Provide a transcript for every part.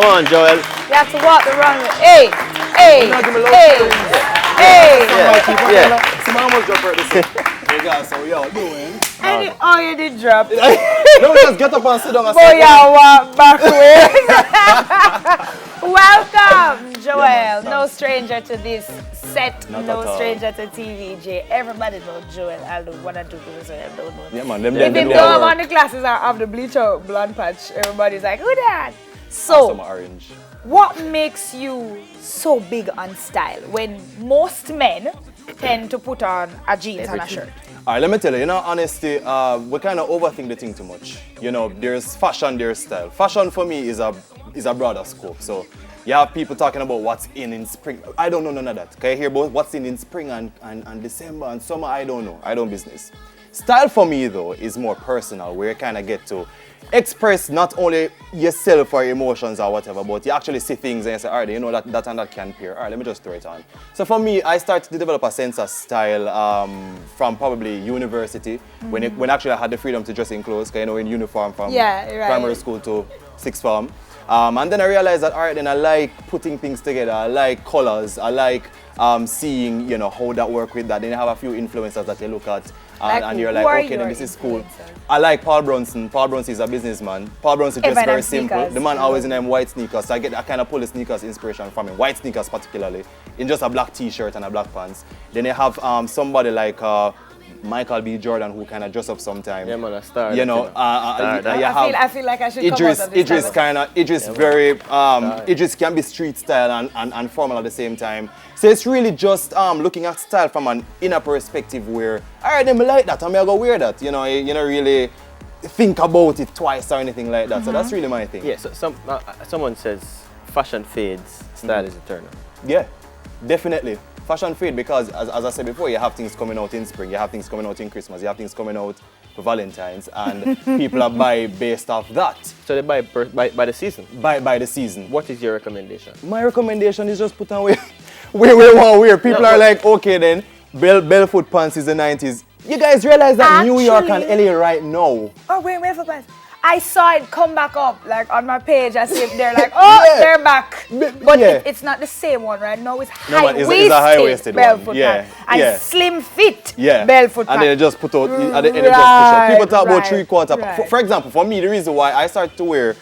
Come on, Joel. You have to walk the runway. Hey, hey, hey, hey. Yeah. Some almost drop right this. Hey guys, so y'all doing? Oh, you did drop. No, just get up and sit down and Boy, say, you walk backwards. Welcome, Joel. man, No stranger to this set. Not at No all. stranger to TVJ. Everybody knows Joel. I don't want to do this. I don't know. yeah man, them Even they though are I'm on work. the classes I have the bleach out blonde patch, everybody's like, who that? Some So, orange. what makes you so big on style when most men tend to put on a jeans and a shirt? Alright, let me tell you, honesty, we kind of overthink the thing too much. There's fashion, there's style. Fashion for me is a broader scope. So you have people talking about what's in spring. I don't know none of that. Can you hear about what's in spring and December and summer? I don't know. I don't business. Style for me though is more personal, where you kind of get to express not only yourself or emotions or whatever, but you actually see things and you say, all right, that and that can pair. All right, let me just throw it on. So for me, I started to develop a sense of style from probably university, when actually I had the freedom to dress in clothes, because in uniform from primary school to sixth form. And then I realized that, all right, then I like putting things together. I like colors. I like seeing, how that work with that. Then you have a few influencers that you look at. And you're like, okay, then this is cool. I like Paul Brunson. Paul Brunson is a businessman. Paul Brunson is just very simple. The man always in them white sneakers. So I kind of pull the sneakers inspiration from him. White sneakers particularly. In just a black t-shirt and a black pants. Then you have somebody like Michael B. Jordan, who kind of dress up sometimes. Yeah, man, a star. I feel like I should come out of this. Idris can be street style and formal at the same time. So it's really just looking at style from an inner perspective where, all right, then me like that, I'm gonna go wear that. You don't really think about it twice or anything like that. So that's really my thing. Yeah, so someone says fashion fades, style is eternal. Yeah, definitely. Fashion fade because, as I said before, you have things coming out in spring, you have things coming out in Christmas, you have things coming out for Valentine's, and people are buy based off that. So they buy by the season? By the season. What is your recommendation? My recommendation is just put on where we want to wear. People are like, okay then, barefoot pants is the 90s. You guys realize that New York and LA right now. Oh, wait for pants. I saw it come back up, like on my page, as if they're like, oh, they're back. But it's not the same one, right? No, it's high-waisted barefoot pants. And slim fit barefoot pants. And then they just put out, and then just push up. People talk about three-quarter pants. For example, for me, the reason why I started to wear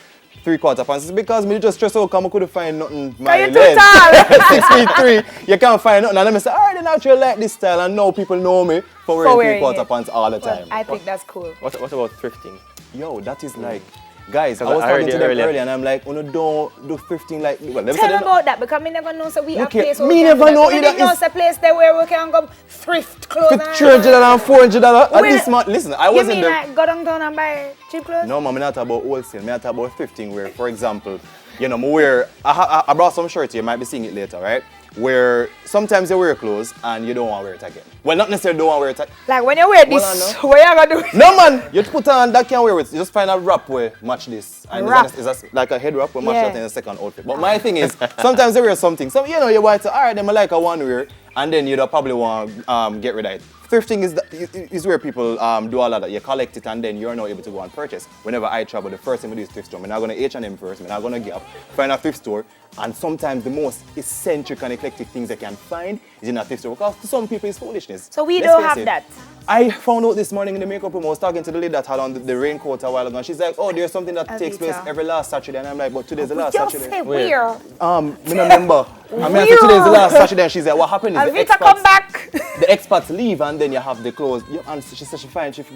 three-quarter pants is because me just stress out, I couldn't find nothing. Are you too tall? 6'3", you can't find nothing. And then I say, all right, then I actually like this style, and now people know me for wearing three-quarter pants all the time. I think that's cool. What about thrifting? Yo, that is like, guys, I was talking to them earlier and I'm like, don't do thrifting like, well, tell me about that, because me never know, so we have place where me never know either. It's a place there where we can go thrift clothes. For $300 and $400 at this month. Listen, I was in there. You mean like go downtown and buy cheap clothes? No, man, I'm not about wholesale. I'm not about thrifting where, for example, I brought some shirts here, you might be seeing it later, right? Where sometimes you wear clothes and you don't want to wear it again. Well, not necessarily don't want to wear it again. Like when you wear this, what you gonna do? No, man, you put on that can't wear it. You just find a wrap where match this. And it's like a head wrap where match that in a second outfit. But my thing is, sometimes you wear something. So, you want to, all right, then I like a one wear, and then you'd probably want to get rid of it. Thrifting is where people do all of that. You collect it and then you're not able to go and purchase. Whenever I travel, the first thing we do is thrift store. I'm not going to H&M first, I'm not going to Gap, find a thrift store. And sometimes the most eccentric and eclectic things they can find is in a thrift store, because to some people it's foolishness. So we don't have that. I found out this morning in the makeup room, I was talking to the lady that had on the raincoat a while ago, and she's like, oh, there's something that takes place every last Saturday. And I'm like, but today's the last Saturday. Say weird. I don't remember. I mean, today's the last Saturday, and she's like, what happened is Alvita come back. The expats leave, and then you have the clothes. And she said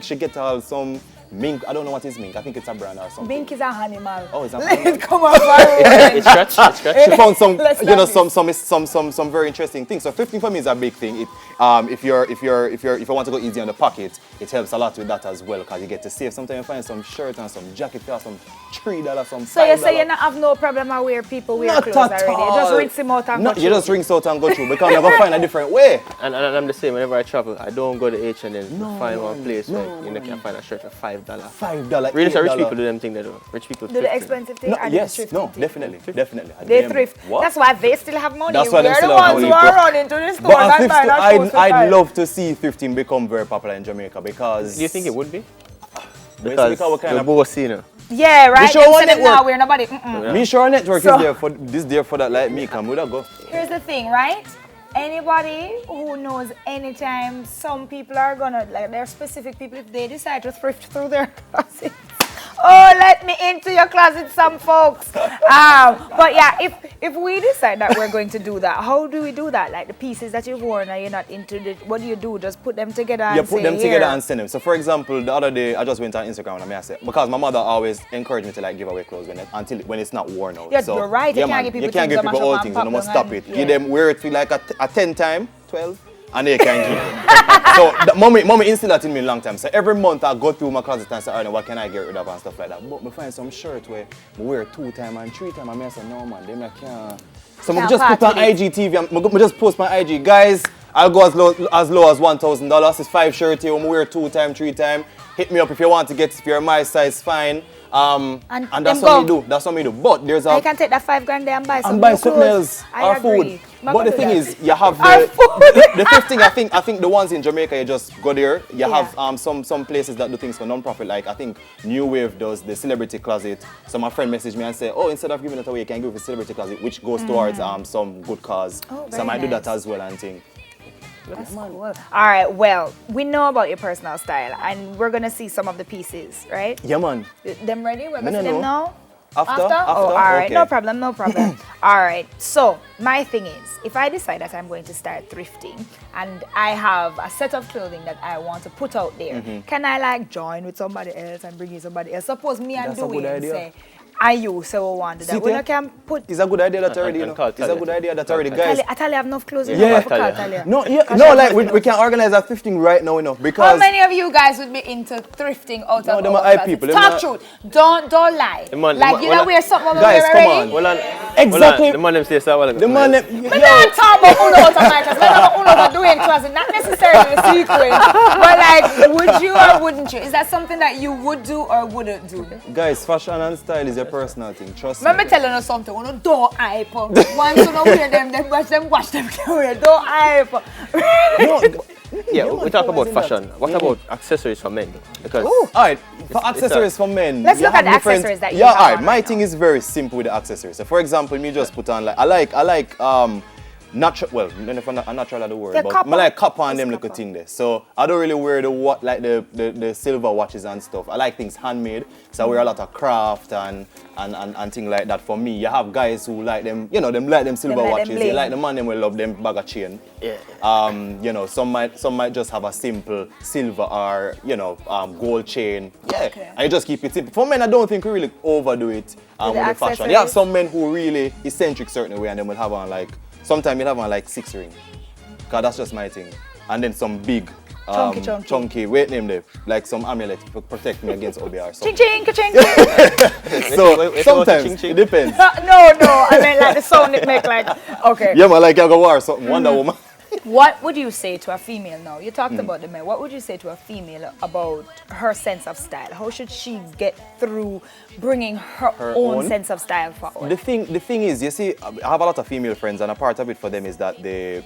she get some mink. I don't know what is mink. I think it's a brand or something. Mink is an animal. Oh, it's an animal. Come on, It's scratch. She found some very interesting things. So thrifting for me is a big thing. If you want to go easy on the pocket, it helps a lot with that as well, because you get to save. Sometimes you find some shirt and some jacket for some $3, some $5. So you say you don't have no problem where people wear clothes already. You just rinse them out and go through. You just rinse out and go through, because you're going to find a different way. And I'm the same. Whenever I travel, I don't go to H&M to find one place where you can find a shirt for $5. $5, Really, so rich people do them thing they do. Rich people do the expensive thing. Definitely. They thrift. What? That's why they still have money. That's why We're the ones who are running to the store and buying our clothes. I'd love to see thrifting become very popular in Jamaica, because... Do you think it would be? Because we're both seen it. Yeah, right. Me sure one Now network. we're nobody. Mm-mm. Me sure network is there for that like me. Come with a go. Here's the thing, right? Anybody who knows anytime some people are gonna, like, there are specific people, if they decide to thrift through their closets. Oh, let me into your closet, some folks. But yeah, if we decide that we're going to do that, how do we do that? Like the pieces that you've worn, are you not into the, what do you do? Just put them together and put them together and send them. So for example, the other day I just went on Instagram and I said, because my mother always encouraged me to like give away clothes when it's not worn out. Yeah, so, you're right. You can't give people old things, and you must stop it. Yeah. Give them, wear it for like a 10 time, 12. And they can keep it. So mommy instilled that in me a long time. So every month I go through my closet and say, all right, what can I get rid of and stuff like that. But I find some shirt where I wear 2 times and 3 times. And I say, no man, them I can't. So I just put on IGTV and I just post my IG. Guys, I'll go as low as $1,000. It's 5 shirts here. I wear 2 times, 3 times. Hit me up if you want to get it. If you're my size, fine. And that's what we do. That's what we do. But there's a. You can take that $5,000 there and buy some something else or food. But the thing is, you have the thrifting. I think the ones in Jamaica, you just go there. You have some places that do things for non-profit. Like I think New Wave does the celebrity closet. So my friend messaged me and said, oh, instead of giving it away, you can give it a celebrity closet, which goes towards some good cause. Oh, so I might do that as well and think. That's cool. All right, well, we know about your personal style, and we're going to see some of the pieces, right? Yeah, man. Them ready? We're going to see them now? After? Oh, all right. Okay. No problem. All right. So, my thing is, if I decide that I'm going to start thrifting, and I have a set of clothing that I want to put out there, can I, like, join with somebody else and bring in somebody else? Suppose me and Dewey and say, I you say we want to do that. We can put. It's a good idea that already. It's a good idea that already, guys. I tell you, I have enough clothes. Yeah. No, like we can organize a thrifting right now, because. How many of you guys would be into thrifting out of our people. Talk truth. Don't lie. Like you know, wear something over guys, there already. Come on. Exactly. The man them say so. The man them. But not talk about uno out of my class. Not uno about doing closet. Not necessarily the sequence. But like, would you or wouldn't you? Is that something that you would do or wouldn't do? Guys, fashion and style is a personal thing. Trust me. Remember telling us something. Uno don't hype. Once you don't wear them watch them wear. Don't hype. Yeah, we talk about fashion. What about accessories for men? Because alright, for accessories for men. Let's look at the accessories that you have. Yeah, alright. My thing is very simple with the accessories. So for example, me just put on like I like natural. Well, if I'm not natural of the word, but I like copper and them little thing there. So I don't really wear the silver watches and stuff. I like things handmade. So I wear a lot of craft and things like that. For me, you have guys who like them, them like them silver watches. They like the man them will love them bag of chain. Yeah. Some might just have a simple silver or gold chain. Yeah. Okay. And you just keep it simple. For men, I don't think we really overdo it with the fashion. You have some men who really eccentric certain way, and then will have on like. Sometimes you'll have on like 6 rings. Cause that's just my thing. And then some big chunky, wait name there, like some amulet to protect me against OBR or something. Ching ching ching. So sometimes it depends. No, I mean like the sound it make like okay. Yeah, man, like you go war or something, Wonder Woman. What would you say to a female now? You talked about the men. What would you say to a female about her sense of style? How should she get through bringing her own sense of style forward? The thing is, you see, I have a lot of female friends, and a part of it for them is that they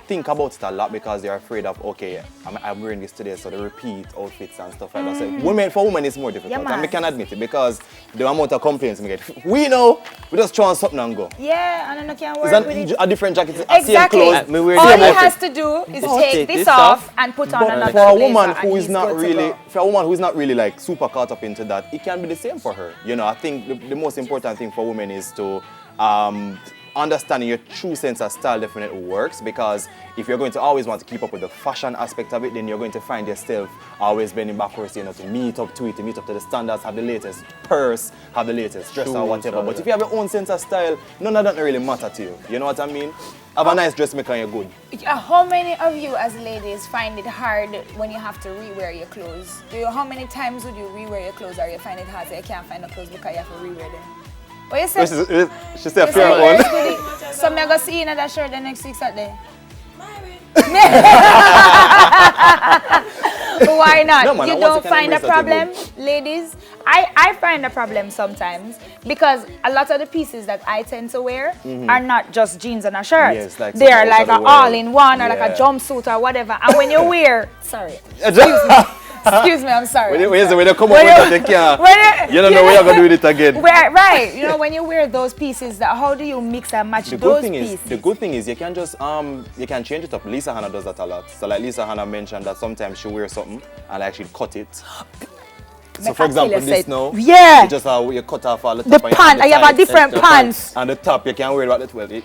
think about it a lot because they're afraid of, okay, I'm wearing this today, so they repeat outfits and stuff like that. So for women, it's more difficult, and we can admit it because the amount of complaints we get. We know, we just try on something and go. Yeah, and then I can't wear with it. A different jacket, exactly. same clothes. All he has to do is take this off and put on another. For a woman who is not really like super caught up into that, it can be the same for her. I think the most important thing for women is to understanding your true sense of style definitely works, because if you're going to always want to keep up with the fashion aspect of it, then you're going to find yourself always bending backwards, to meet up to it, to meet up to the standards, have the latest purse, have the latest dress or whatever. But if you have your own sense of style, none of that really matter to you. You know what I mean? Have a nice dressmaker and you're good. How many of you as ladies find it hard when you have to rewear your clothes? How many times would you rewear your clothes, or you find it hard so you can't find the clothes because you have to rewear them? What you say? She said a fair one. So I'm going to see you in that shirt the next week Saturday. Why not? No, man, you don't find a problem, ladies? I find a problem sometimes because a lot of the pieces that I tend to wear are not just jeans and a shirt. Yes, like they are like an all-in-one or like a jumpsuit or whatever. And when you wear, sorry, excuse me. Excuse me, I'm sorry. When you come up with that, they can't. You don't know where you're going to do it again. Right. You know, when you wear those pieces, how do you mix and match those pieces? The good thing is you can just you can change it up. Lisa Hannah does that a lot. So like Lisa Hannah mentioned that sometimes she wears something and like she'll cut it. So for example, this now, you just you cut off all the top. The pants, I have a different pants. And the top, you can't wear about the 12. You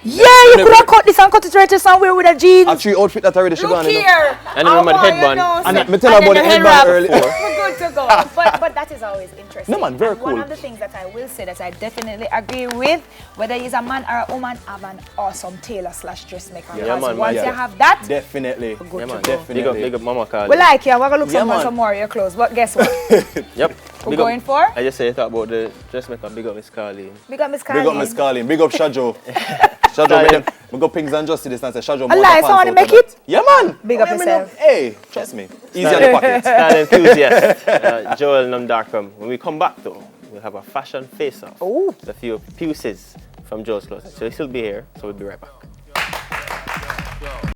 could have cut this and cut it right to somewhere with a jeans. A 3 outfit that already should go on. Look here. And remember the headband. And me tell her about the headband earlier. We're good to go. But that is always interesting. No man, very cool. One of the things that I will say that I definitely agree with, whether he's a man or a woman, have an awesome tailor / dressmaker. Because once you have that, definitely. Big up Mama Carly. We like you. We're going to look some more of your clothes. But guess what? Yep. We're going for? I just say talk about the dressmaker. Big up Miss Carly. Big up Miss Carly. Big up Miss Carly. Big up Shajo. Shajo, we go Pings and Justice and say Shajo. Allah, someone make it? Yeah, man. Big up yourself. Hey, trust me. Easy on the pocket. Style enthusiast. Joel Namdarkam. When we come back though, we'll have a fashion face-off. Oh. A few pieces from Joel's closet. So he'll still be here. So we'll be right back.